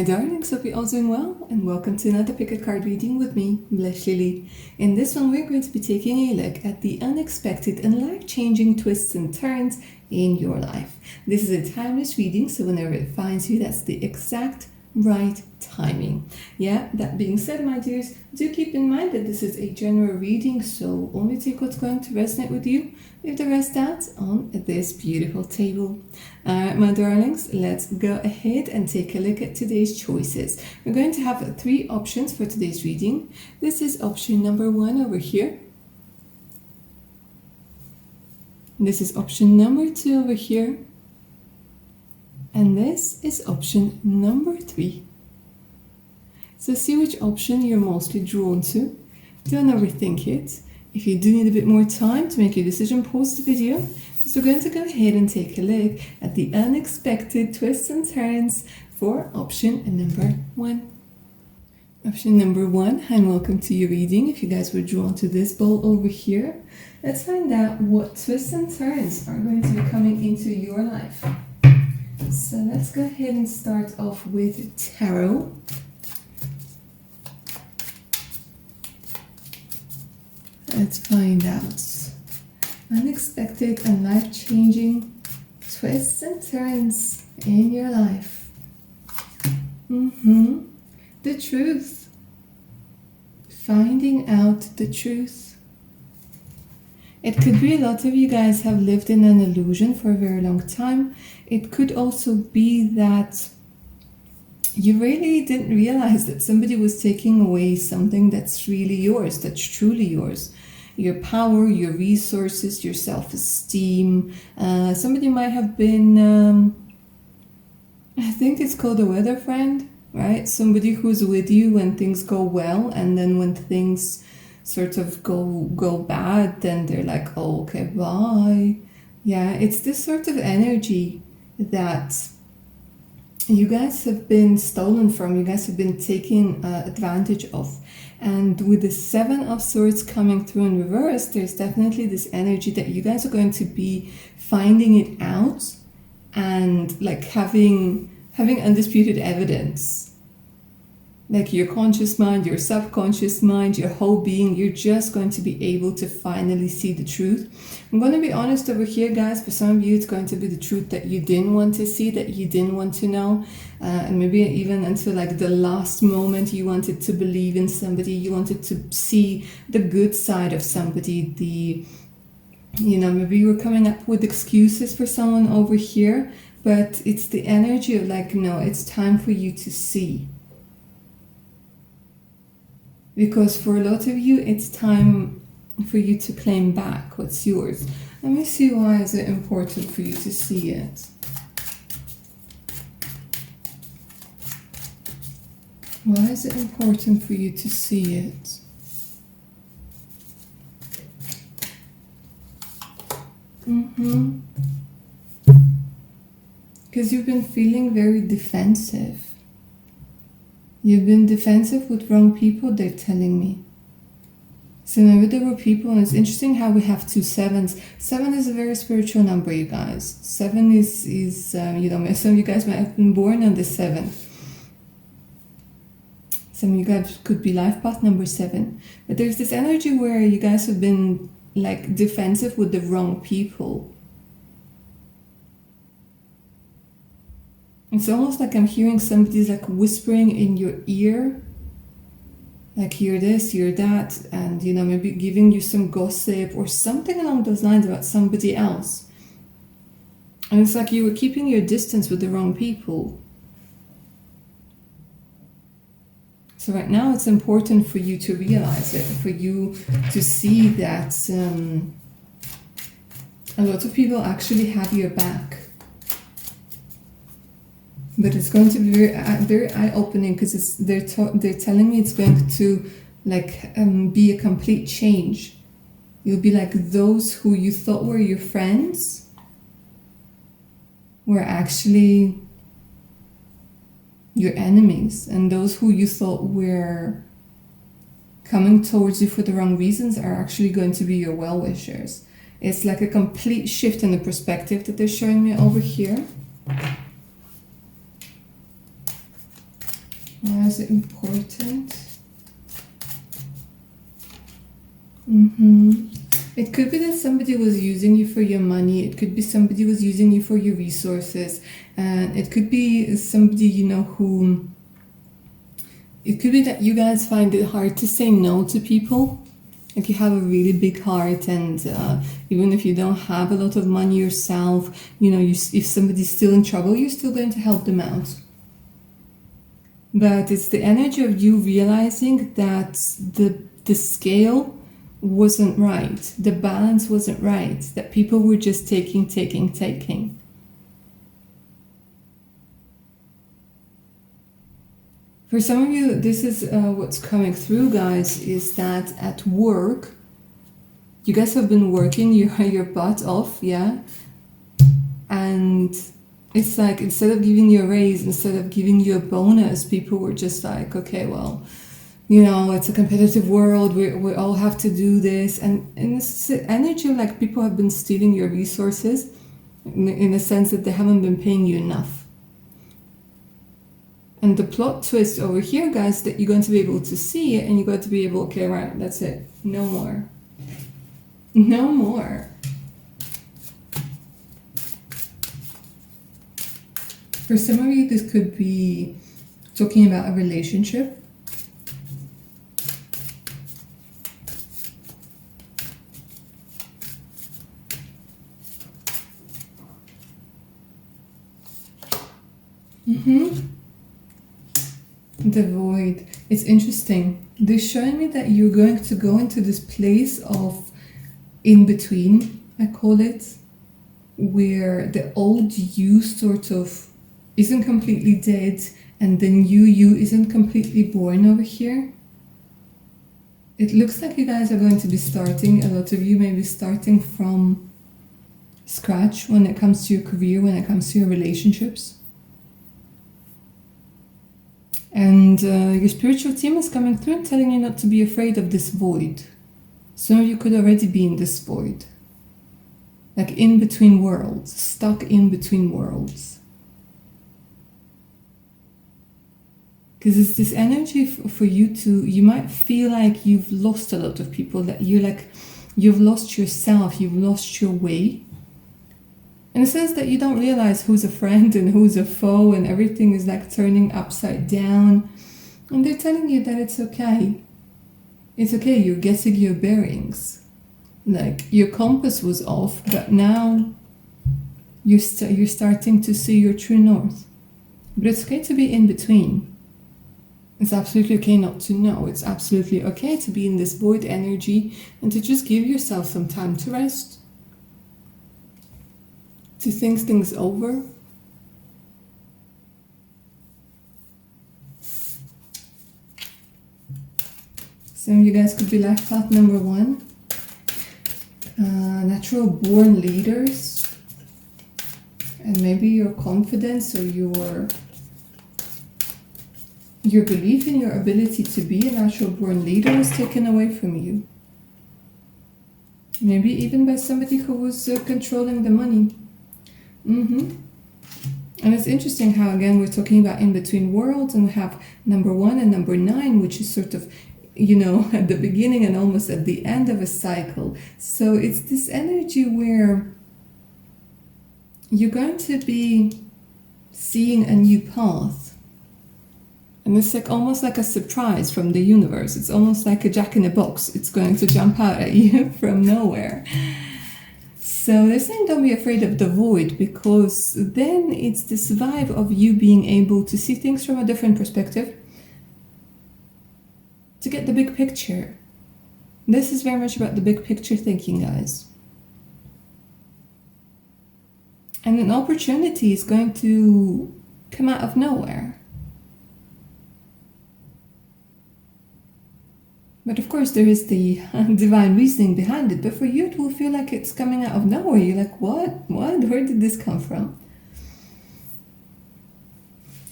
darlings, hope you're all doing well, and welcome to another pick a card reading with me, Blesh Lily. In this one, we're going to be taking a look at the unexpected and life-changing twists and turns in your life. This is a timeless reading, so whenever it finds you, that's the exact right timing. Yeah, that being said, my dears, do keep in mind that this is a general reading, so only take what's going to resonate with you. Leave the rest out on this beautiful table. Alright, my darlings, let's go ahead and take a look at today's choices. We're going to have 3 options for today's reading. This is option number 1 over here. This is option number 2 over here. And this is option number 3. So see which option you're mostly drawn to. Don't overthink it. If you do need a bit more time to make your decision, pause the video, because we're going to go ahead and take a look at the unexpected twists and turns for option number 1. Option number 1, and welcome to your reading. If you guys were drawn to this bowl over here, let's find out what twists and turns are going to be coming into your life. So let's go ahead and start off with tarot. Let's find out unexpected and life-changing twists and turns in your life. The truth. Finding out the truth. It could be a lot of you guys have lived in an illusion for a very long time. It could also be that you really didn't realize that somebody was taking away something that's really yours, that's truly yours. Your power, your resources, your self-esteem. Somebody might have been, I think it's called a weather friend, right? Somebody who's with you when things go well, and then when things sort of go bad, then they're like, oh, okay, bye. Yeah, it's this sort of energy that you guys have been stolen from, you guys have been taken advantage of. And with the 7 of Swords coming through in reverse, there's definitely this energy that you guys are going to be finding it out and like having undisputed evidence. Like your conscious mind, your subconscious mind, your whole being, you're just going to be able to finally see the truth. I'm going to be honest over here, guys. For some of you, it's going to be the truth that you didn't want to see, that you didn't want to know. And maybe even until like the last moment, you wanted to believe in somebody. You wanted to see the good side of somebody. Maybe you were coming up with excuses for someone over here. But it's the energy of like, no, it's time for you to see. Because for a lot of you, it's time for you to claim back what's yours. Let me see, why is it important for you to see it? Why is it important for you to see it? Because you've been feeling very defensive. You've been defensive with wrong people, they're telling me. So maybe there were people, and it's interesting how we have 2 7s. 7 is a very spiritual number, you guys. 7 is some of you guys might have been born on the 7th. Some of you guys could be life path number 7. But there's this energy where you guys have been like defensive with the wrong people. It's almost like I'm hearing somebody's like whispering in your ear, like you're this, you're that, and maybe giving you some gossip or something along those lines about somebody else. And it's like you were keeping your distance with the wrong people. So right now it's important for you to realize it, for you to see that a lot of people actually have your back. But it's going to be very eye-opening, because they're telling me it's going to like be a complete change. You'll be like, those who you thought were your friends were actually your enemies, and those who you thought were coming towards you for the wrong reasons are actually going to be your well-wishers. It's like a complete shift in the perspective that they're showing me over here. was it important? It could be that somebody was using you for your money. It could be somebody was using you for your resources. And it could be somebody, you know, who... It could be that you guys find it hard to say no to people. Like you have a really big heart, and even if you don't have a lot of money yourself, you know, if somebody's still in trouble, you're still going to help them out. But it's the energy of you realizing that the scale wasn't right, the balance wasn't right, that people were just taking. For some of you, this is what's coming through, guys, is that at work, you guys have been working your butt off, yeah? And it's like, instead of giving you a raise, instead of giving you a bonus, people were just like, okay, well, you know, it's a competitive world, we all have to do this. And it's energy like people have been stealing your resources in a sense that they haven't been paying you enough. And the plot twist over here, guys, that you're going to be able to see it, and you're going to be able, okay, right, that's it. No more. No more. For some of you, this could be talking about a relationship. The void. It's interesting. They're showing me that you're going to go into this place of in between, I call it, where the old you sort of isn't completely dead, and the new you isn't completely born over here. It looks like you guys are going to be starting, a lot of you may be starting from scratch when it comes to your career, when it comes to your relationships. And your spiritual team is coming through and telling you not to be afraid of this void. Some of you could already be in this void. Like in between worlds, stuck in between worlds. Because it's this energy for you to, you might feel like you've lost a lot of people, that you've lost yourself, you've lost your way. In a sense that you don't realize who's a friend and who's a foe, and everything is like turning upside down. And they're telling you that it's okay. It's okay, you're getting your bearings. Like your compass was off, but now you're starting to see your true north. But it's okay to be in between. It's absolutely okay not to know. It's absolutely okay to be in this void energy and to just give yourself some time to rest. To think things over. Some of you guys could be life path number 1. Natural born leaders. And maybe your confidence or your belief in your ability to be a natural born leader was taken away from you. Maybe even by somebody who was controlling the money. And it's interesting how, again, we're talking about in between worlds, and we have number 1 and number 9, which is sort of, you know, at the beginning and almost at the end of a cycle. So it's this energy where you're going to be seeing a new path. And it's like almost like a surprise from the universe. It's almost like a jack in a box. It's going to jump out at you from nowhere. So they're saying don't be afraid of the void, because then it's this vibe of you being able to see things from a different perspective, to get the big picture. This is very much about the big picture thinking, guys. And an opportunity is going to come out of nowhere. But of course there is the divine reasoning behind it. But for you it will feel like it's coming out of nowhere. You're like, what? Where did this come from?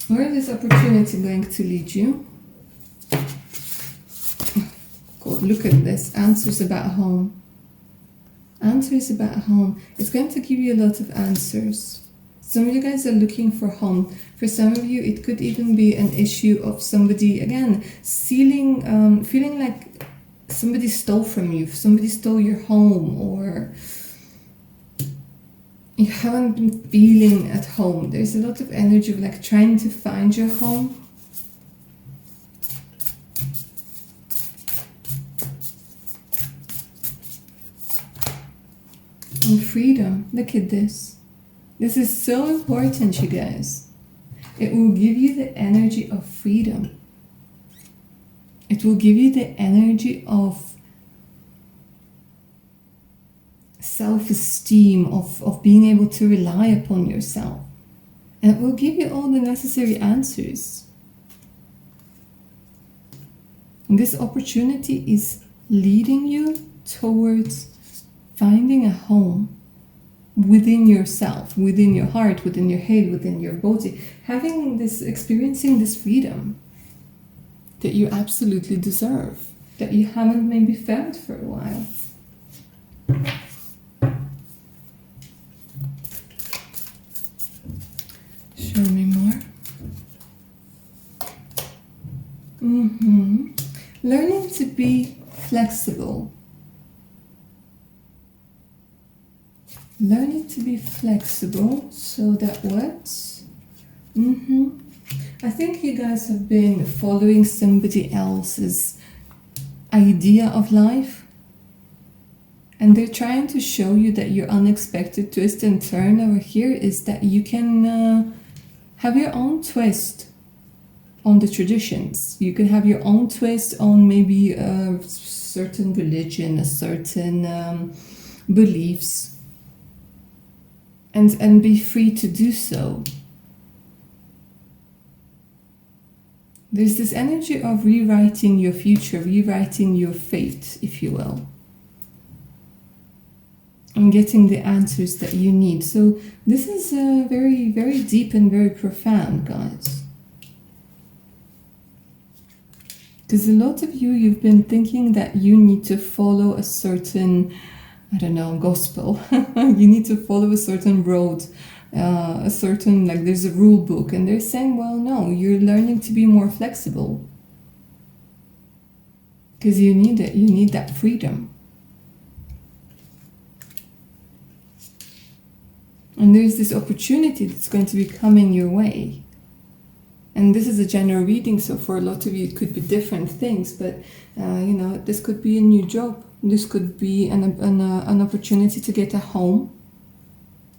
Where is this opportunity going to lead you? God, look at this. Answers about home. Answers about home. It's going to give you a lot of answers. Some of you guys are looking for home. For some of you, it could even be an issue of somebody, again, feeling like somebody stole from you, somebody stole your home, or you haven't been feeling at home. There's a lot of energy of like trying to find your home. And freedom. Look at this. This is so important, you guys. It will give you the energy of freedom. It will give you the energy of self-esteem, of being able to rely upon yourself. And it will give you all the necessary answers. And this opportunity is leading you towards finding a home within yourself, within your heart, within your head, within your body, experiencing this freedom that you absolutely deserve, that you haven't maybe felt for a while. Show me more. Learning to be flexible. Learning to be flexible, so that what? I think you guys have been following somebody else's idea of life, and they're trying to show you that your unexpected twist and turn over here is that you can have your own twist on the traditions. You can have your own twist on maybe a certain religion, a certain beliefs. And be free to do so. There's this energy of rewriting your future, rewriting your fate, if you will. And getting the answers that you need. So this is very, very deep and very profound, guys. Because a lot of you've been thinking that you need to follow a certain, I don't know, gospel. You need to follow a certain road, a certain, like there's a rule book, and they're saying, well, no, you're learning to be more flexible. Because you need it, you need that freedom. And there's this opportunity that's going to be coming your way. And this is a general reading, so for a lot of you it could be different things, but this could be a new job. This could be an opportunity to get a home,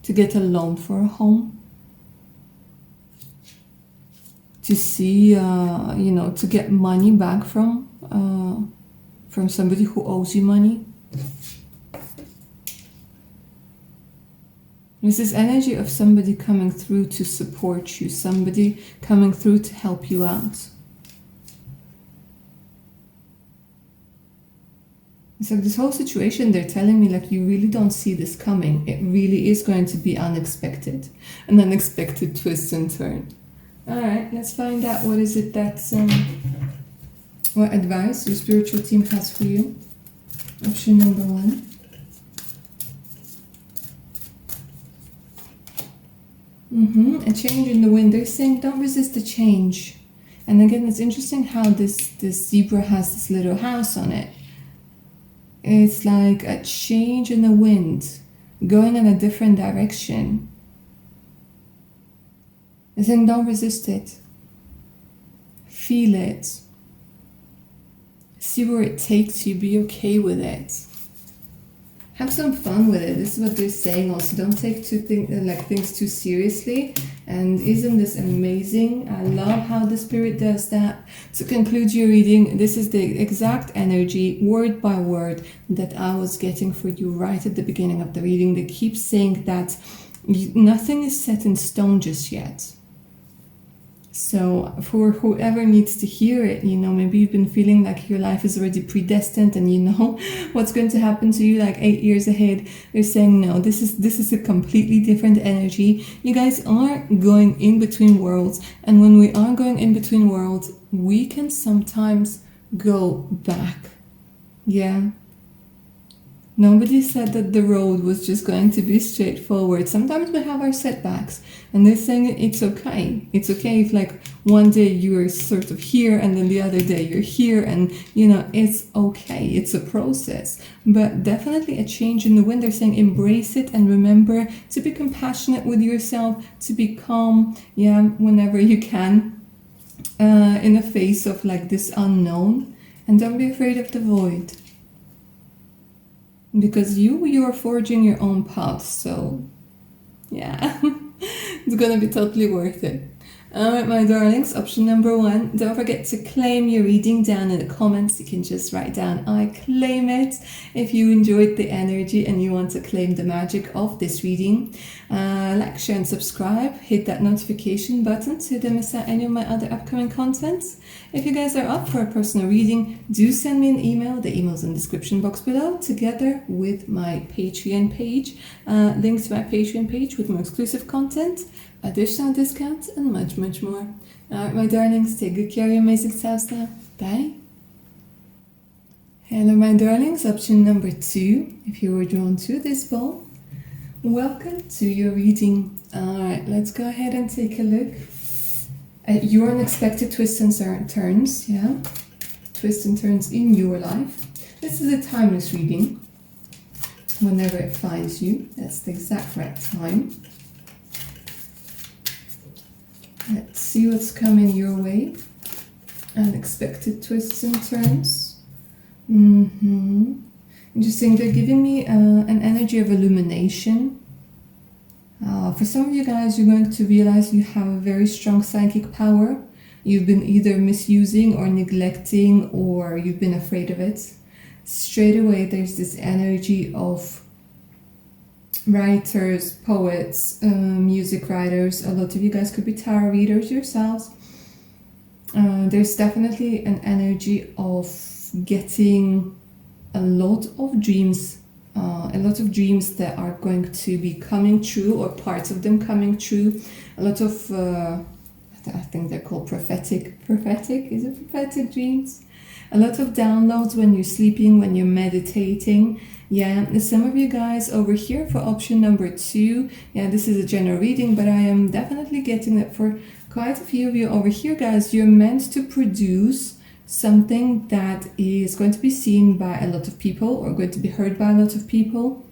to get a loan for a home, to see, to get money back from somebody who owes you money. There's this energy of somebody coming through to support you, somebody coming through to help you out. It's like this whole situation, they're telling me like you really don't see this coming. It really is going to be unexpected. An unexpected twist and turn. Alright, let's find out what is it that's what advice your spiritual team has for you. Option number 1. A change in the wind. They're saying don't resist the change. And again, it's interesting how this zebra has this little house on it. It's like a change in the wind, going in a different direction. They're saying don't resist it. Feel it. See where it takes you. Be okay with it. Have some fun with it. This is what they're saying also. Don't take things too seriously. And isn't this amazing? I love how the Spirit does that. To conclude your reading, this is the exact energy, word by word, that I was getting for you right at the beginning of the reading. They keep saying that nothing is set in stone just yet. So for whoever needs to hear it, maybe you've been feeling like your life is already predestined and you know what's going to happen to you like 8 years ahead. They're saying, no, this is a completely different energy. You guys are going in between worlds. And when we are going in between worlds, we can sometimes go back. Yeah. Nobody said that the road was just going to be straightforward. Sometimes we have our setbacks, and they're saying it's okay. It's okay if, like, one day you're sort of here and then the other day you're here, and you know, it's okay. It's a process, but definitely a change in the wind. They're saying embrace it and remember to be compassionate with yourself, to be calm, yeah, whenever you can, in the face of like this unknown, and don't be afraid of the void. Because you are forging your own path, so yeah, it's gonna be totally worth it. Alright, my darlings, option number 1, don't forget to claim your reading down in the comments. You can just write down I claim it if you enjoyed the energy and you want to claim the magic of this reading. Like, share and subscribe, hit that notification button so you don't miss out any of my other upcoming contents. If you guys are up for a personal reading, do send me an email. The email's in the description box below, together with my Patreon page. Links to my Patreon page with more exclusive content, additional discounts, and much, much more. Alright, my darlings, take good care of your amazing selves now. Bye. Hello, my darlings. Option number 2, if you were drawn to this ball, welcome to your reading. Alright, let's go ahead and take a look at your unexpected twists and turns, yeah? Twists and turns in your life. This is a timeless reading. Whenever it finds you, that's the exact right time. Let's see what's coming your way. Unexpected twists and turns. Interesting. They're giving me an energy of illumination. For some of you guys, you're going to realize you have a very strong psychic power. You've been either misusing or neglecting, or you've been afraid of it. Straight away, there's this energy of writers, poets, music writers. A lot of you guys could be tarot readers yourselves. There's definitely an energy of getting a lot of dreams that are going to be coming true, or parts of them coming true. A lot of I think they're called prophetic is it prophetic dreams? A lot of downloads when you're sleeping, when you're meditating. Yeah, some of you guys over here for option number 2, yeah, this is a general reading, but I am definitely getting that for quite a few of you over here, guys, you're meant to produce something that is going to be seen by a lot of people, or going to be heard by a lot of people.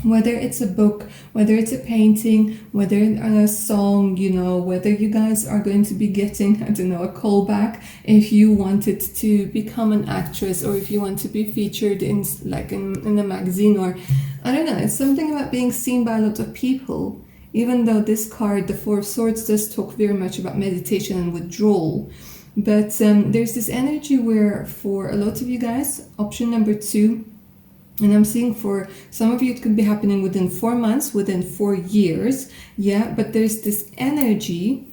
Whether it's a book, whether it's a painting, whether a song, you know, whether you guys are going to be getting, I don't know, a callback if you wanted to become an actress, or if you want to be featured in a magazine, or I don't know, it's something about being seen by a lot of people. Even though this card, the 4 of Swords, does talk very much about meditation and withdrawal. But there's this energy where for a lot of you guys, option number 2, and I'm seeing for some of you it could be happening within 4 months, within 4 years, yeah, but there's this energy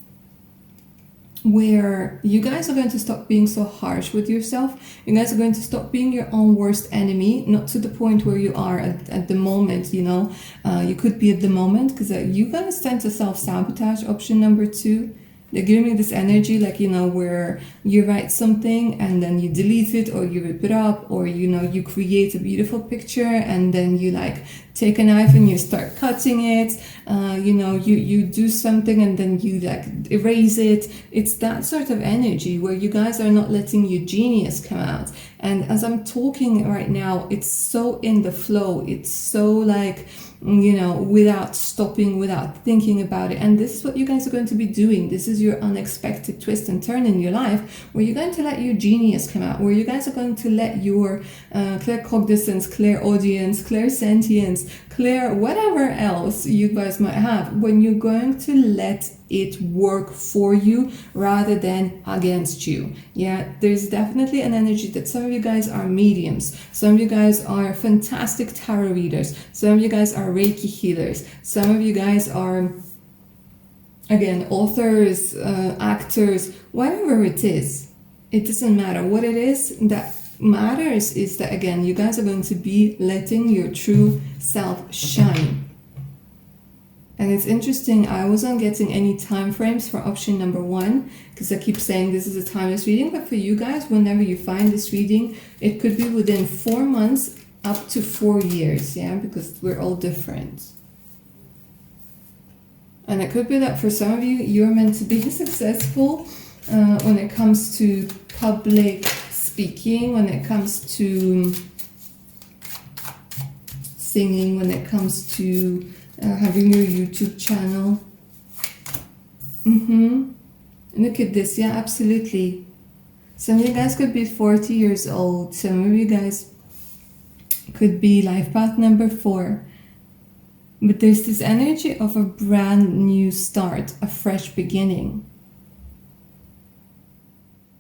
where you guys are going to stop being so harsh with yourself. You guys are going to stop being your own worst enemy, not to the point where you are at the moment, you know. You could be at the moment, because you guys tend to self-sabotage, option number 2. They're giving me this energy, like, you know, where you write something and then you delete it, or you rip it up, or, you know, you create a beautiful picture and then you like take a knife and you start cutting it. You know, you do something and then you like erase it. It's that sort of energy where you guys are not letting your genius come out. And as I'm talking right now, it's so in the flow. It's so like, you know, without stopping, without thinking about it. And this is what you guys are going to be doing. This is your unexpected twist and turn in your life, where you're going to let your genius come out, where you guys are going to let your claircognizance, clairaudience, clairsentience, clear whatever else you guys might have, when you're going to let it work for you rather than against you. Yeah, there's definitely an energy that some of you guys are mediums, some of you guys are fantastic tarot readers, some of you guys are Reiki healers, some of you guys are, again, authors, actors, whatever it is. It doesn't matter what it is. That matters is that, again, you guys are going to be letting your true self shine. And it's interesting, I wasn't getting any time frames for option number 1, because I keep saying this is a timeless reading, but for you guys, whenever you find this reading, it could be within 4 months, up to 4 years, yeah, because we're all different. And it could be that for some of you, you're meant to be successful when it comes to public speaking, when it comes to singing, when it comes to having your YouTube channel. Look at this, yeah, absolutely. Some of you guys could be 40 years old. Some of you guys could be life path number 4. But there's this energy of a brand new start, a fresh beginning,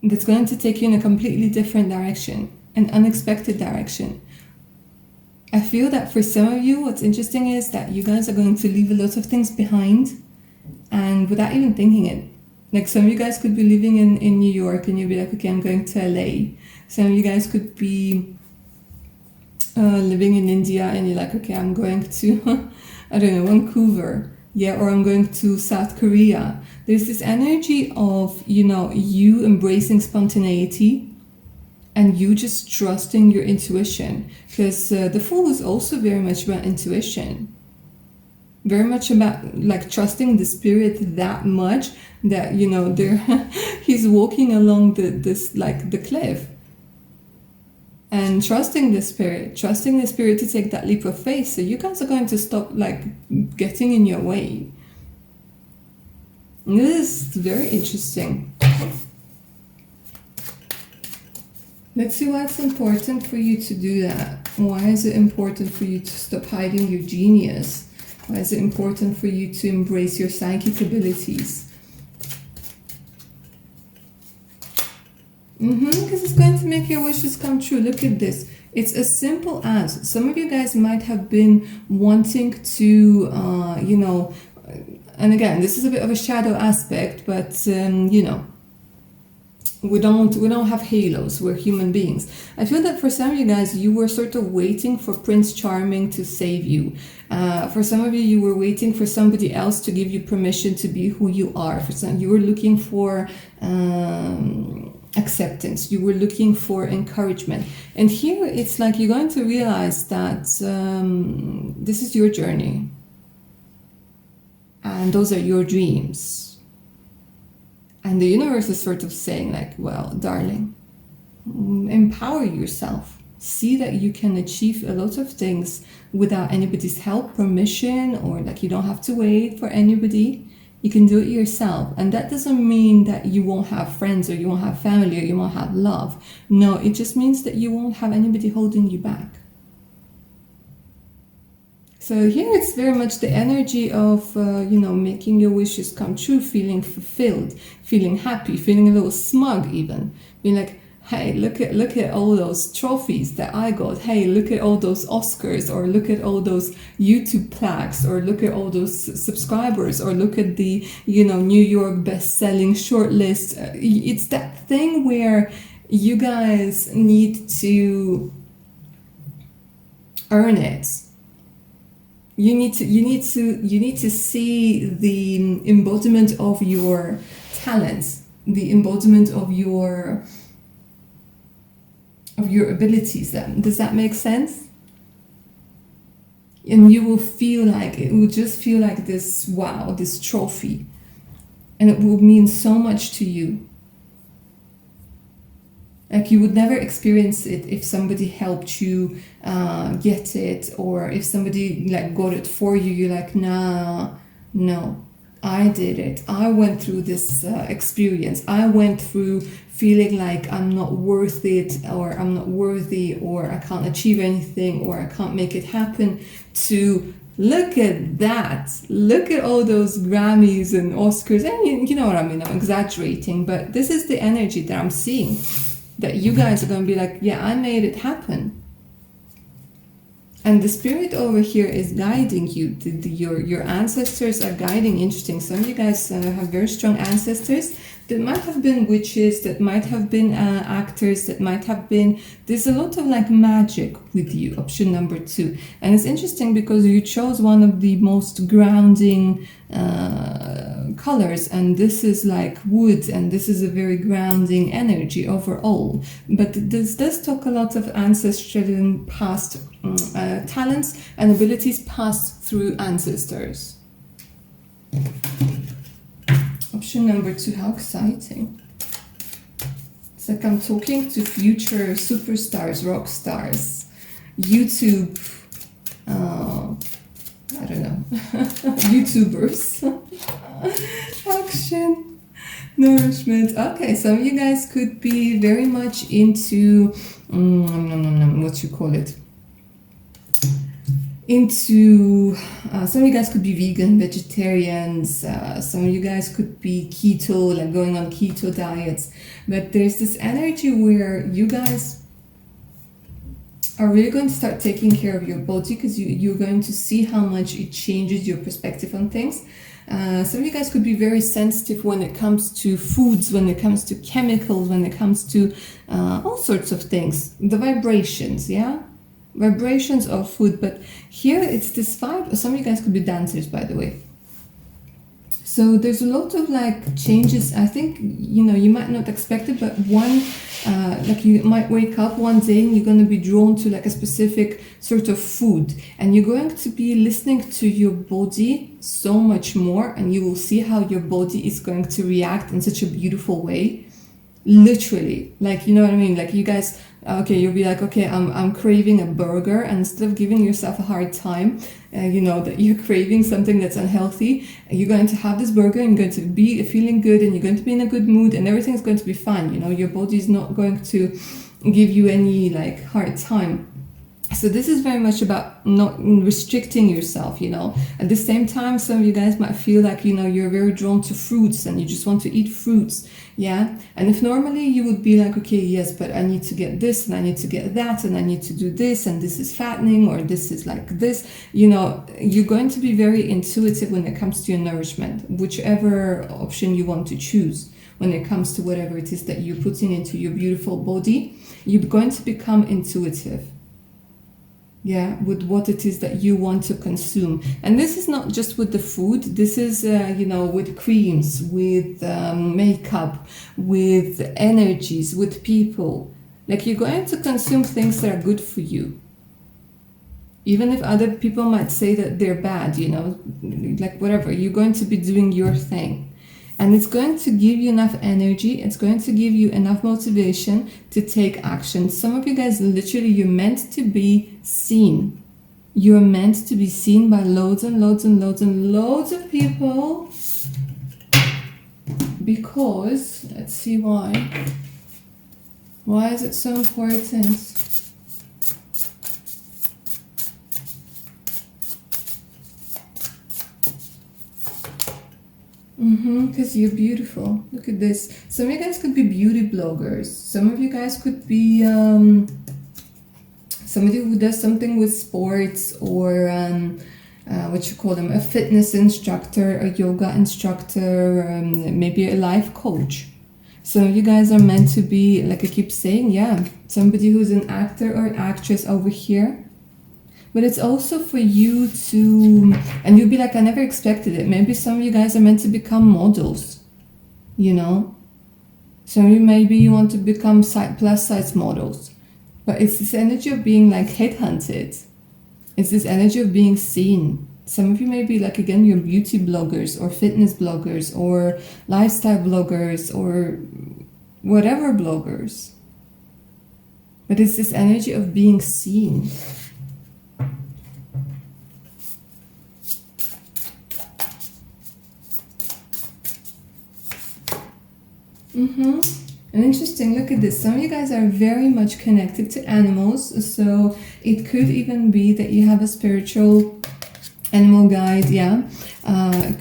that's going to take you in a completely different direction, an unexpected direction. I feel that for some of you, what's interesting is that you guys are going to leave a lot of things behind, and without even thinking it. Like some of you guys could be living in New York and you'll be like, okay, I'm going to LA. Some of you guys could be living in India and you're like, okay, I'm going to, I don't know, Vancouver. Yeah, or I'm going to South Korea. There's this energy of, you know, you embracing spontaneity and you just trusting your intuition. Because the Fool is also very much about intuition. Very much about like trusting the spirit that much that, you know, he's walking along the cliff. And trusting the spirit to take that leap of faith. So you guys are going to stop like getting in your way. And this is very interesting. Let's see what's important for you to do that. Why is it important for you to stop hiding your genius? Why is it important for you to embrace your psychic abilities? Because it's going to make your wishes come true. Look at this. It's as simple as some of you guys might have been wanting to, you know, and again, this is a bit of a shadow aspect, but, you know, we don't have halos. We're human beings. I feel that for some of you guys, you were sort of waiting for Prince Charming to save you. For some of you, you were waiting for somebody else to give you permission to be who you are. For some, you were looking for acceptance. You were looking for encouragement. And here, it's like you're going to realize that this is your journey. And those are your dreams. And the universe is sort of saying like, well, darling, empower yourself. See that you can achieve a lot of things without anybody's help, permission, or like you don't have to wait for anybody. You can do it yourself. And that doesn't mean that you won't have friends or you won't have family or you won't have love. No, it just means that you won't have anybody holding you back. So here it's very much the energy of, you know, making your wishes come true, feeling fulfilled, feeling happy, feeling a little smug even. Being like, hey, look at all those trophies that I got. Hey, look at all those Oscars, or look at all those YouTube plaques, or look at all those subscribers, or look at the, you know, New York best-selling shortlist. It's that thing where you guys need to earn it. You need to see the embodiment of your talents, the embodiment of your abilities. Does that make sense? And you will feel like, it will just feel like this, wow, this trophy. And it will mean so much to you. Like you would never experience it if somebody helped you get it, or if somebody like got it for you. You're like, nah, no, I did it. I went through this experience. I went through feeling like I'm not worth it, or I'm not worthy, or I can't achieve anything, or I can't make it happen, to look at that. Look at all those Grammys and Oscars. And you know what I mean, I'm exaggerating, but this is the energy that I'm seeing. That you guys are going to be like, yeah, I made it happen. And the spirit over here is guiding you. Your ancestors are guiding. Interesting. Some of you guys have very strong ancestors that might have been witches, that might have been actors, that might have been... There's a lot of like magic with you, option number 2. And it's interesting because you chose one of the most grounding colors, and this is like wood, and this is a very grounding energy overall. But this does talk a lot of ancestral and past talents and abilities passed through ancestors. Option number 2, how exciting. It's like I'm talking to future superstars, rock stars, YouTube, I don't know, YouTubers. Action, nourishment. Okay, some of you guys could be very much into, what you call it? Some of you guys could be vegan, vegetarians, some of you guys could be keto, like going on keto diets, but there's this energy where you guys are really going to start taking care of your body, because you're going to see how much it changes your perspective on things. Some of you guys could be very sensitive when it comes to foods, when it comes to chemicals, when it comes to all sorts of things, the vibrations, yeah? Vibrations of food. But here it's this vibe. Some of you guys could be dancers, by the way. So there's a lot of like changes. I think, you know, you might not expect it, but like you might wake up one day and you're going to be drawn to like a specific sort of food, and you're going to be listening to your body so much more, and you will see how your body is going to react in such a beautiful way. Literally, like, you know what I mean? Like you guys, okay, you'll be like, okay, I'm craving a burger, and instead of giving yourself a hard time, you know, that you're craving something that's unhealthy, you're going to have this burger, and you're going to be feeling good, and you're going to be in a good mood, and everything's going to be fine. You know, your body is not going to give you any like hard time. So this is very much about not restricting yourself, you know. At the same time, some of you guys might feel like, you know, you're very drawn to fruits and you just want to eat fruits, yeah? And if normally you would be like, okay, yes, but I need to get this and I need to get that and I need to do this and this is fattening or this is like this, you know, you're going to be very intuitive when it comes to your nourishment, whichever option you want to choose. When it comes to whatever it is that you're putting into your beautiful body, you're going to become intuitive. Yeah, with what it is that you want to consume. And this is not just with the food, this is, you know, with creams, with makeup, with energies, with people. Like you're going to consume things that are good for you. Even if other people might say that they're bad, you know, like whatever, you're going to be doing your thing. And it's going to give you enough energy, it's going to give you enough motivation to take action. Some of you guys, literally, you're meant to be seen. You're meant to be seen by loads and loads and loads and loads of people. Because, let's see why. Why is it so important? Because you're beautiful. Look at this. Some of you guys could be beauty bloggers. Some of you guys could be somebody who does something with sports, or what you call them, a fitness instructor, a yoga instructor, maybe a life coach. Some of you guys are meant to be, like I keep saying, yeah, somebody who's an actor or actress over here. But it's also for you to, and you'll be like, I never expected it. Maybe some of you guys are meant to become models, you know? Some of you, maybe you want to become plus size models. But it's this energy of being like headhunted. It's this energy of being seen. Some of you may be like, again, you're beauty bloggers or fitness bloggers or lifestyle bloggers or whatever bloggers. But it's this energy of being seen. And interesting, look at this. Some of you guys are very much connected to animals, so it could even be that you have a spiritual animal guide, yeah.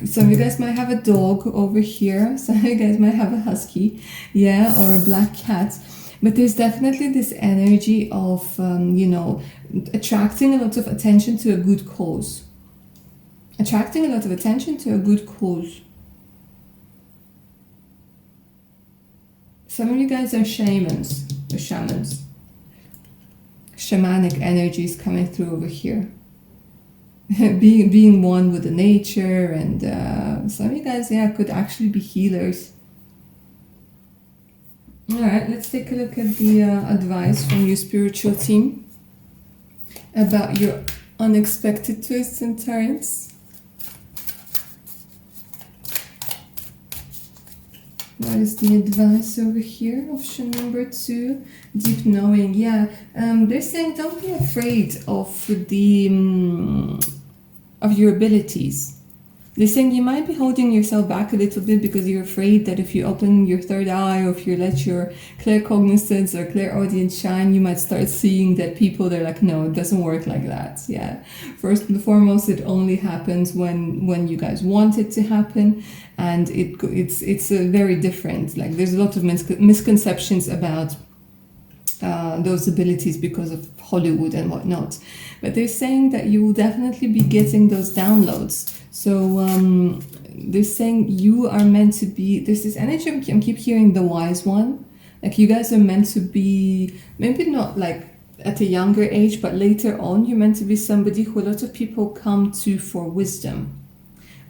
Some of you guys might have a dog over here. Some of you guys might have a husky, yeah, or a black cat. But there's definitely this energy of, you know, attracting a lot of attention to a good cause. Attracting a lot of attention to a good cause. Some of you guys are shamans or shamans. Shamanic energies coming through over here. being one with the nature, and some of you guys, yeah, could actually be healers. All right, let's take a look at the advice from your spiritual team about your unexpected twists and turns. What is the advice over here? Option number 2, deep knowing. Yeah, they're saying don't be afraid of of your abilities. They're saying you might be holding yourself back a little bit because you're afraid that if you open your third eye, or if you let your claircognizance or clairaudience shine, you might start seeing that people, they're like, no, it doesn't work like that. Yeah. First and foremost, it only happens when you guys want it to happen, and it's a very different. Like, there's a lot of misconceptions about those abilities because of Hollywood and whatnot. But they're saying that you will definitely be getting those downloads. So they're saying you are meant to be, there's this energy, I keep hearing the wise one. Like, you guys are meant to be, maybe not like at a younger age, but later on, you're meant to be somebody who a lot of people come to for wisdom.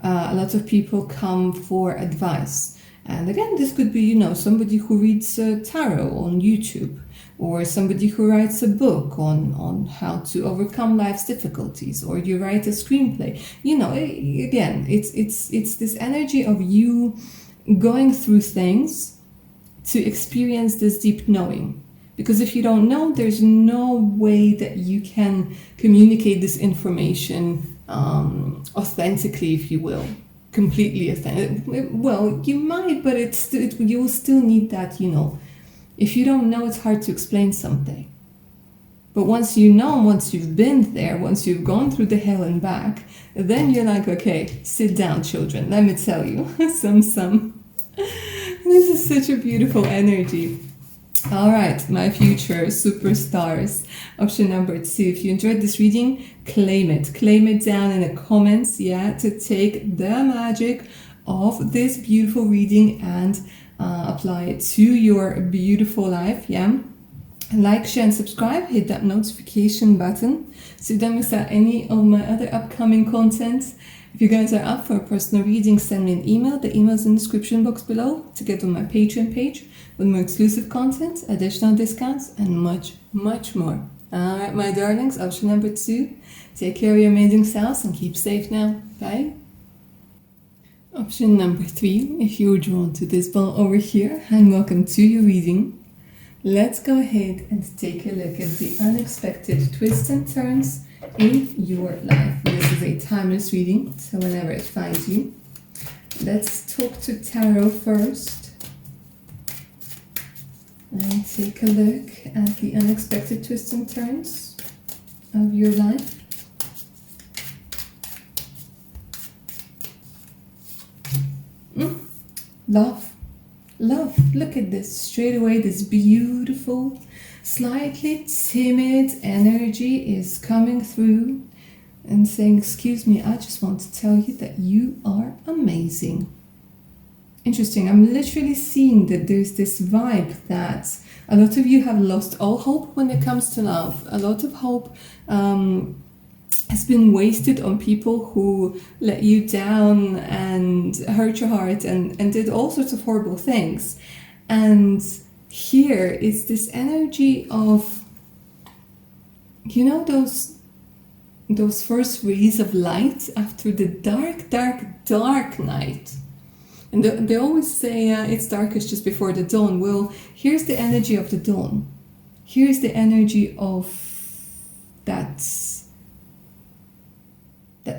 A lot of people come for advice. And again, this could be, somebody who reads tarot on YouTube, or somebody who writes a book on how to overcome life's difficulties, or you write a screenplay. Again, it's this energy of you going through things to experience this deep knowing. Because if you don't know, there's no way that you can communicate this information authentically, if you will. Completely authentic. Well, you might, but you will still need that, If you don't know, it's hard to explain something. But once you know, once you've been there, once you've gone through the hell and back, then you're like, okay, sit down, children. Let me tell you some. This is such a beautiful energy. All right, my future superstars. Option number 2. If you enjoyed this reading, claim it. Claim it down in the comments, to take the magic of this beautiful reading and apply it to your beautiful life, Like, share, and subscribe. Hit that notification button so you don't miss out any of my other upcoming content. If you guys are up for a personal reading, send me an email. The email's in the description box below to get on my Patreon page with more exclusive content, additional discounts, and much, much more. Alright, my darlings, option number 2. Take care of your amazing selves and keep safe now. Bye. Option number 3. If you're drawn to this ball over here, and welcome to your reading. Let's go ahead and take a look at the unexpected twists and turns in your life. This is a timeless reading, so whenever it finds you. Let's talk to tarot first and take a look at the unexpected twists and turns of your life. Love, look at this straight away. This beautiful, slightly timid energy is coming through and saying, excuse me, I just want to tell you that you are amazing. Interesting. I'm literally seeing that there's this vibe that a lot of you have lost all hope when it comes to love. A lot of hope has been wasted on people who let you down and hurt your heart and did all sorts of horrible things. And here is this energy of, those first rays of light after the dark night. And they always say it's darkest just before the dawn. Well, here's the energy of the dawn. Here's the energy of that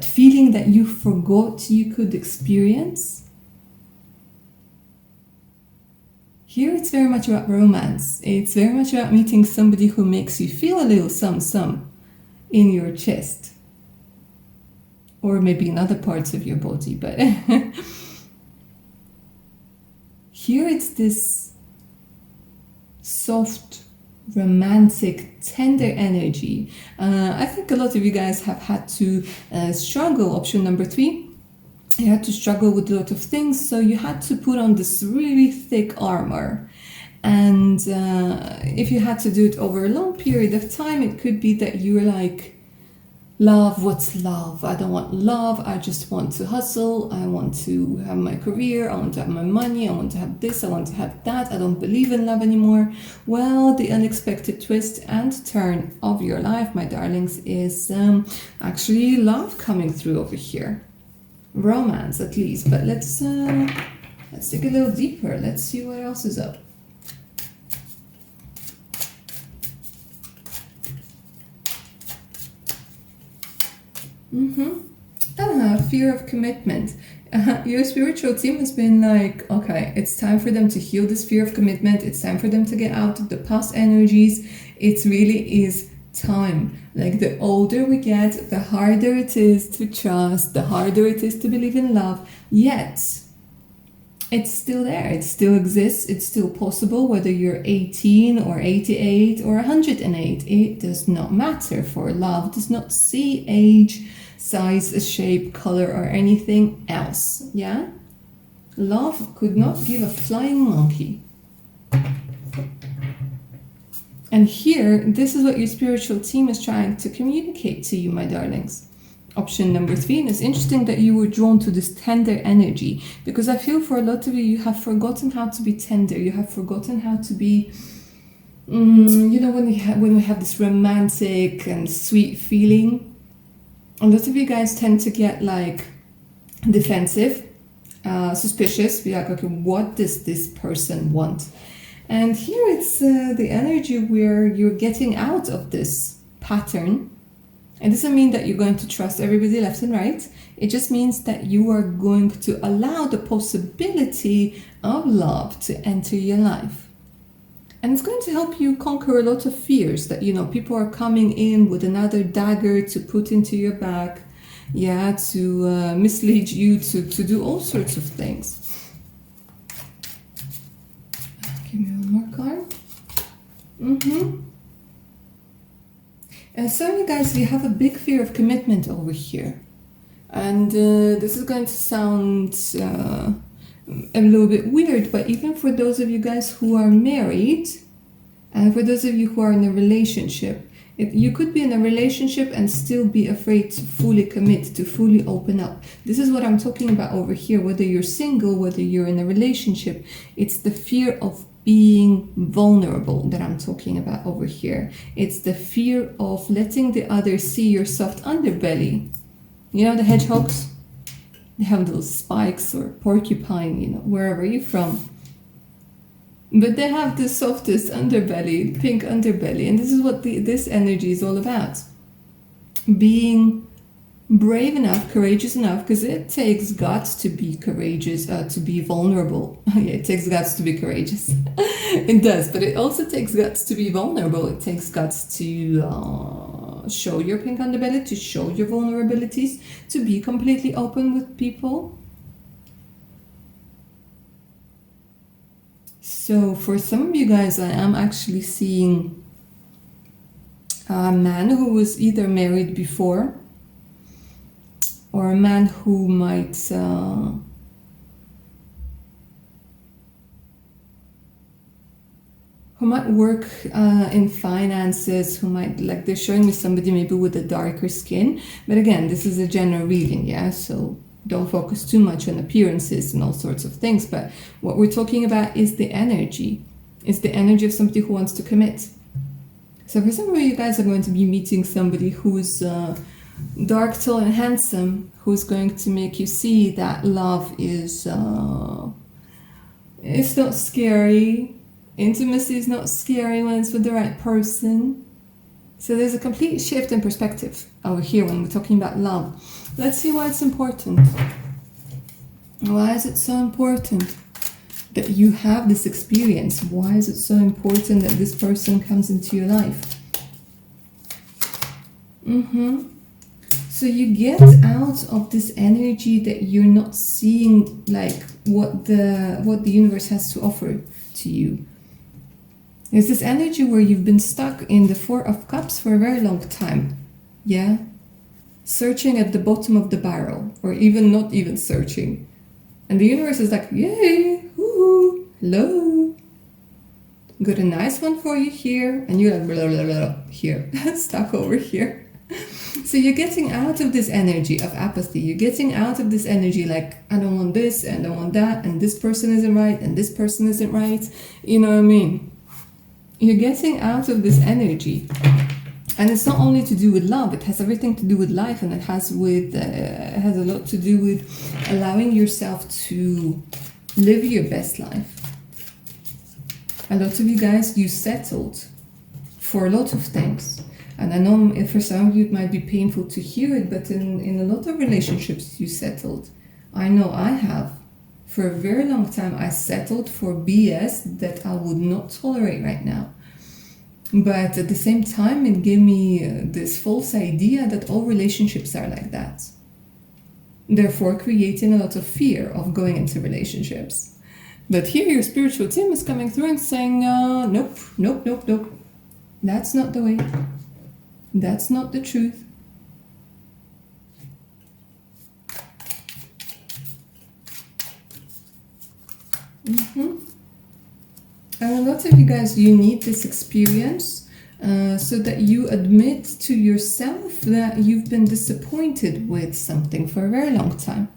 feeling that you forgot you could experience. Here it's very much about romance. It's very much about meeting somebody who makes you feel a little some in your chest. Or maybe in other parts of your body, but here it's this soft, romantic, tender energy. I think a lot of you guys have had to struggle. Option number 3. You had to struggle with a lot of things, so you had to put on this really thick armor. And if you had to do it over a long period of time, it could be that you were like love, what's love? I don't want love. I just want to hustle. I want to have my career. I want to have my money. I want to have this. I want to have that. I don't believe in love anymore. Well, the unexpected twist and turn of your life, my darlings, is actually love coming through over here. Romance, at least. But let's dig a little deeper. Let's see what else is up. Fear of commitment. Your spiritual team has been like, okay, it's time for them to heal this fear of commitment. It's time for them to get out of the past energies. It really is time. Like, the older we get, the harder it is to trust, the harder it is to believe in love. Yet, it's still there. It still exists. It's still possible, whether you're 18 or 88 or 108. It does not matter, for love does not see age, size, shape, color, or anything else. Yeah? Love could not give a flying monkey. And here, this is what your spiritual team is trying to communicate to you, my darlings. Option number 3, and it's interesting that you were drawn to this tender energy, because I feel for a lot of you, you have forgotten how to be tender. You have forgotten how to be, you know, when we have this romantic and sweet feeling. A lot of you guys tend to get like defensive, suspicious, be like, okay, what does this person want? And here it's the energy where you're getting out of this pattern. It doesn't mean that you're going to trust everybody left and right. It just means that you are going to allow the possibility of love to enter your life. And it's going to help you conquer a lot of fears that, you know, people are coming in with another dagger to put into your back, yeah, to mislead you, to do all sorts of things. Give me one more card. And some of you guys, you have a big fear of commitment over here. And this is going to sound a little bit weird, but even for those of you guys who are married, and for those of you who are in a relationship, you could be in a relationship and still be afraid to fully commit, to fully open up. This is what I'm talking about over here, whether you're single, whether you're in a relationship. It's the fear of being vulnerable that I'm talking about over here. It's the fear of letting the other see your soft underbelly. You know the hedgehogs? They have those spikes, or porcupine, you know, wherever you're from. But they have the softest underbelly, pink underbelly. And this is what this energy is all about. Being brave enough, courageous enough, because it takes guts to be courageous, to be vulnerable. Yeah, it takes guts to be courageous. It does, but it also takes guts to be vulnerable. It takes guts to show your pink underbelly, to show your vulnerabilities, to be completely open with people. So for some of you guys, I am actually seeing a man who was either married before, or a man who might work in finances, who might, like, they're showing me somebody maybe with a darker skin. But again, this is a general reading, yeah? So don't focus too much on appearances and all sorts of things. But what we're talking about is the energy. It's the energy of somebody who wants to commit. So for some of you guys are going to be meeting somebody who's dark, tall, and handsome, who's going to make you see that love is, it's not scary. Intimacy is not scary when it's with the right person. So there's a complete shift in perspective over here when we're talking about love. Let's see why it's important. Why is it so important that you have this experience? Why is it so important that this person comes into your life? So you get out of this energy that you're not seeing, like, what the universe has to offer to you. There's this energy where you've been stuck in the Four of Cups for a very long time. Yeah? Searching at the bottom of the barrel, or even not even searching. And the universe is like, yay, woohoo, hello. Got a nice one for you here. And you're like, blah, blah, blah, here, stuck over here. So you're getting out of this energy of apathy. You're getting out of this energy like, I don't want this and I don't want that, and this person isn't right and this person isn't right. You know what I mean? You're getting out of this energy. And it's not only to do with love, it has everything to do with life, and it has a lot to do with allowing yourself to live your best life. A lot of you guys, you settled for a lot of things. And I know for some of you it might be painful to hear it, but in a lot of relationships you settled. I know I have. For a very long time I settled for BS that I would not tolerate right now. But at the same time it gave me this false idea that all relationships are like that. Therefore creating a lot of fear of going into relationships. But here your spiritual team is coming through and saying, nope. That's not the way. That's not the truth. And a lot of you guys, you need this experience so that you admit to yourself that you've been disappointed with something for a very long time.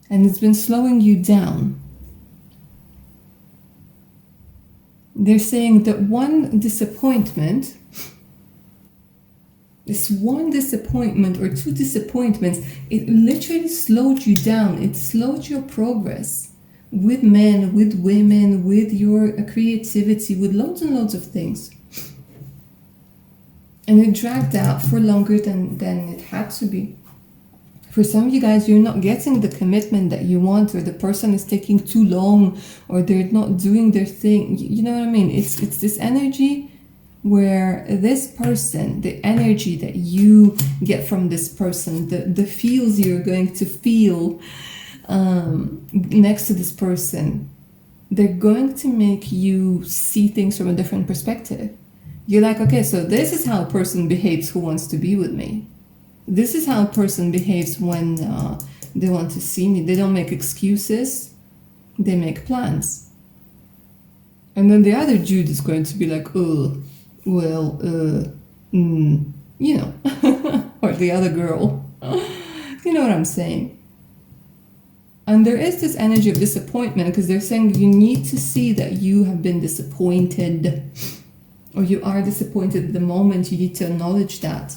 And it's been slowing you down. They're saying that this one disappointment or two disappointments, it literally slowed you down. It slowed your progress with men, with women, with your creativity, with loads and loads of things. And it dragged out for longer than it had to be. For some of you guys, you're not getting the commitment that you want, or the person is taking too long, or they're not doing their thing. You know what I mean? It's this energy where this person, the energy that you get from this person, the feels you're going to feel next to this person, they're going to make you see things from a different perspective. You're like, okay, so this is how a person behaves who wants to be with me. This is how a person behaves when they want to see me. They don't make excuses, they make plans. And then the other Jude is going to be like, oh, well, you know, or the other girl. You know what I'm saying? And there is this energy of disappointment, because they're saying you need to see that you have been disappointed, or you are disappointed at the moment. You need to acknowledge that.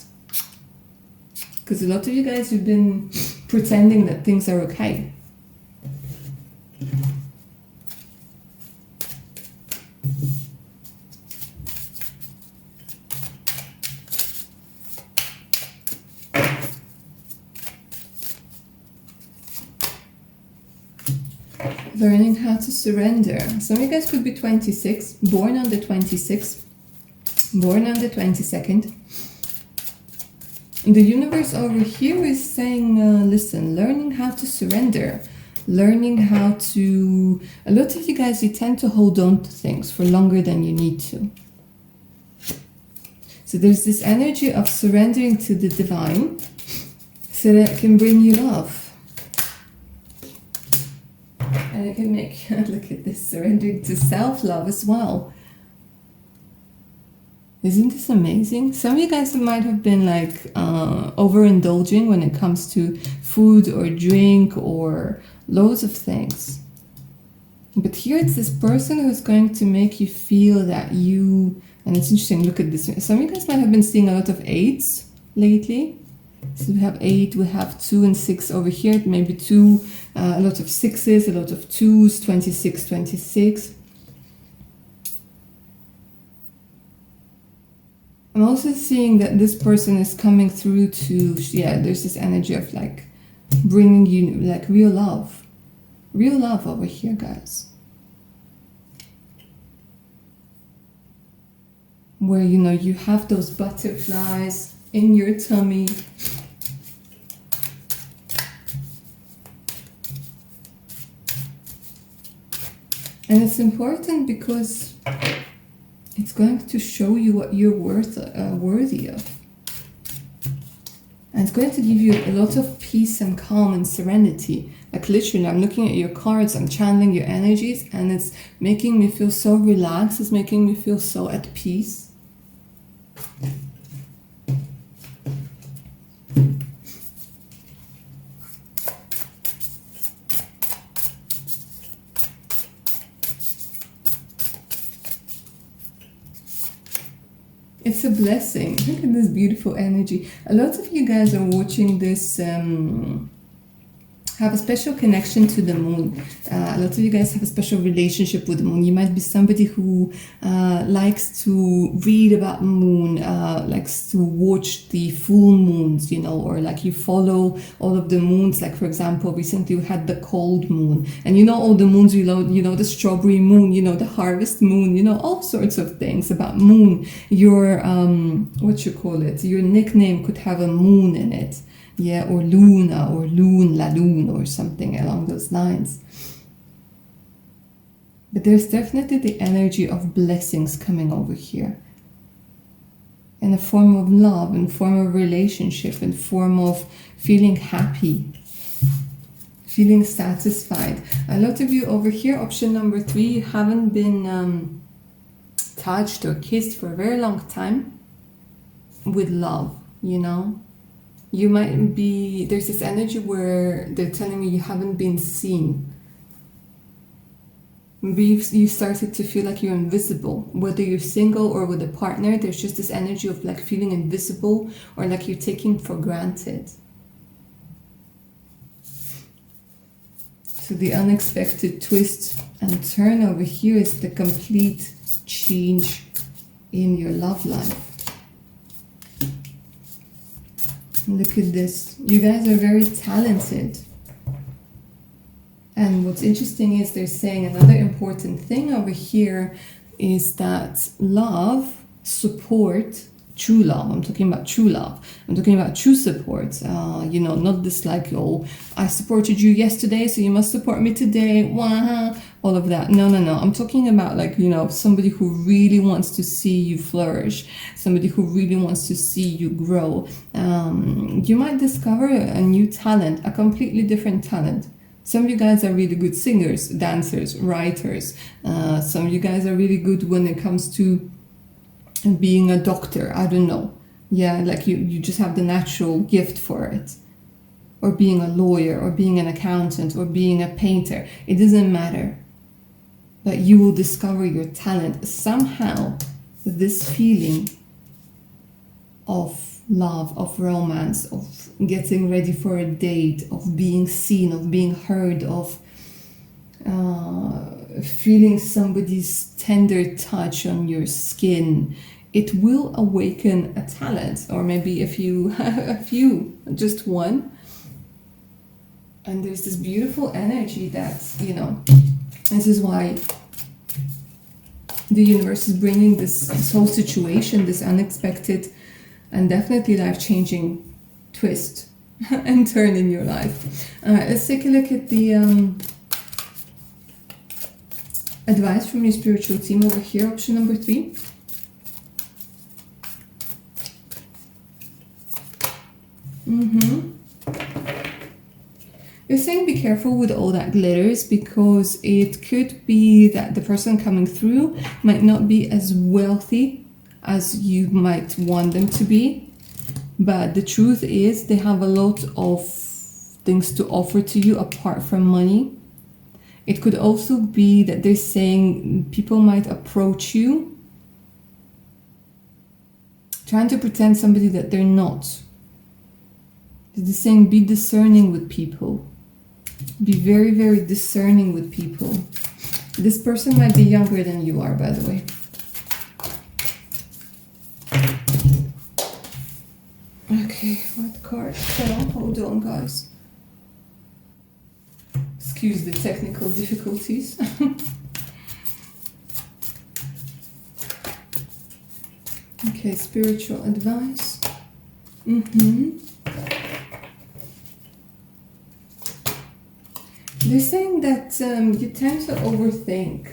Because a lot of you guys, you've been pretending that things are okay. Learning how to surrender. Some of you guys could be 26, born on the 26th, born on the 22nd. The universe over here is saying, listen, learning how to surrender, learning how to... A lot of you guys, you tend to hold on to things for longer than you need to. So there's this energy of surrendering to the divine so that it can bring you love. And it can make, look at this, surrendering to self-love as well. Isn't this amazing? Some of you guys might have been like overindulging when it comes to food or drink or loads of things. But here it's this person who's going to make you feel that you... And it's interesting, look at this. Some of you guys might have been seeing a lot of 8s lately. So we have 8, we have 2 and 6 over here. Maybe 2, a lot of 6s, a lot of 2s, 26, 26. I'm also seeing that this person is coming through to, yeah, there's this energy of like bringing you like real love over here, guys. Where, you know, you have those butterflies in your tummy. And it's important because it's going to show you what you're worthy of. And it's going to give you a lot of peace and calm and serenity Like literally, I'm looking at your cards, I'm channeling your energies, and it's making me feel so relaxed. It's making me feel so at peace. It's a blessing. Look at this beautiful energy. A lot of you guys are watching this, have a special connection to the moon. A lot of you guys have a special relationship with the moon. You might be somebody who likes to read about the moon, likes to watch the full moons, you know, or like you follow all of the moons. Like for example, recently we had the cold moon, and you know all the moons, you know the strawberry moon, you know the harvest moon, you know all sorts of things about moon. Your what you call it? Your nickname could have a moon in it. Yeah, or Luna, or Loon, La Loon, or something along those lines. But there's definitely the energy of blessings coming over here. In a form of love, in form of relationship, in form of feeling happy, feeling satisfied. A lot of you over here, option number 3, you haven't been touched or kissed for a very long time with love, you know. You might be, there's this energy where they're telling me you haven't been seen. Maybe you started to feel like you're invisible. Whether you're single or with a partner, there's just this energy of like feeling invisible or like you're taking for granted. So the unexpected twist and turn over here is the complete change in your love life. Look at this. You guys are very talented. And what's interesting is they're saying another important thing over here is that love, support, true love. I'm talking about true love. I'm talking about true support. You know, not this like, oh, I supported you yesterday, so you must support me today. Wah, all of that. No. I'm talking about like, you know, somebody who really wants to see you flourish. Somebody who really wants to see you grow. You might discover a new talent, a completely different talent. Some of you guys are really good singers, dancers, writers. Some of you guys are really good when it comes to being a doctor. I don't know. Yeah, like you just have the natural gift for it. Or being a lawyer, or being an accountant, or being a painter. It doesn't matter. But you will discover your talent. Somehow, this feeling of love, of romance, of getting ready for a date, of being seen, of being heard, of feeling somebody's tender touch on your skin, it will awaken a talent, or maybe a few, just one. And there's this beautiful energy that, you know, this is why the universe is bringing this whole situation, this unexpected and definitely life-changing twist and turn in your life. Let's take a look at the advice from your spiritual team over here, option number 3. They're saying be careful with all that glitters, because it could be that the person coming through might not be as wealthy as you might want them to be. But the truth is they have a lot of things to offer to you apart from money. It could also be that they're saying people might approach you trying to pretend somebody that they're not. They're saying be discerning with people. Be very, very discerning with people. This person might be younger than you are, by the way. Okay, what card fell? Hold on, guys. Excuse the technical difficulties. Okay, spiritual advice. They're saying that you tend to overthink.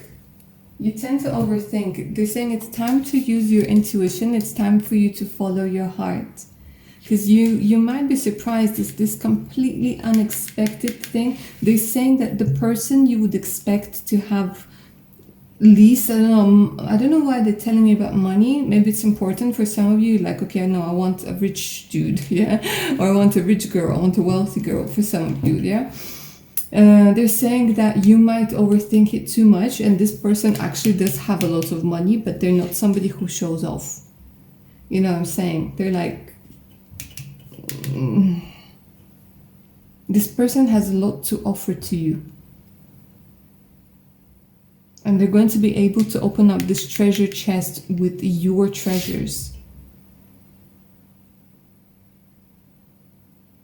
They're saying it's time to use your intuition. It's time for you to follow your heart. because you might be surprised. It's this completely unexpected thing. They're saying that the person you would expect to have least, I don't know why they're telling me about money. Maybe it's important for some of you, like, okay, no, I want a rich dude, yeah, or I want a rich girl, I want a wealthy girl, for some of you, yeah. They're saying that you might overthink it too much, and this person actually does have a lot of money, but they're not somebody who shows off. You know what I'm saying? They're like, this person has a lot to offer to you. And they're going to be able to open up this treasure chest with your treasures.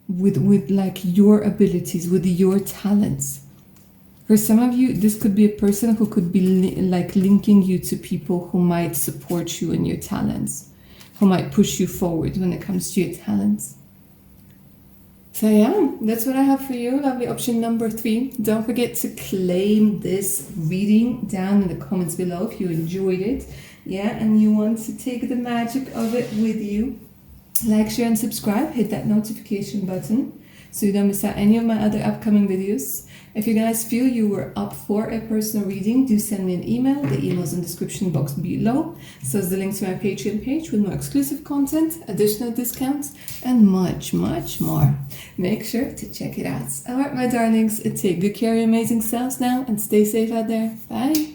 With like your abilities, with your talents. For some of you, this could be a person who could be like linking you to people who might support you in your talents, who might push you forward when it comes to your talents. So yeah, that's what I have for you. Lovely option number 3. Don't forget to claim this reading down in the comments below if you enjoyed it. Yeah, and you want to take the magic of it with you. Like, share, and subscribe. Hit that notification button so you don't miss out any of my other upcoming videos. If you guys feel you were up for a personal reading, do send me an email. The email's in the description box below. So is the link to my Patreon page with more exclusive content, additional discounts, and much, much more. Make sure to check it out. Alright, my darlings, take good care of your amazing selves now and stay safe out there. Bye.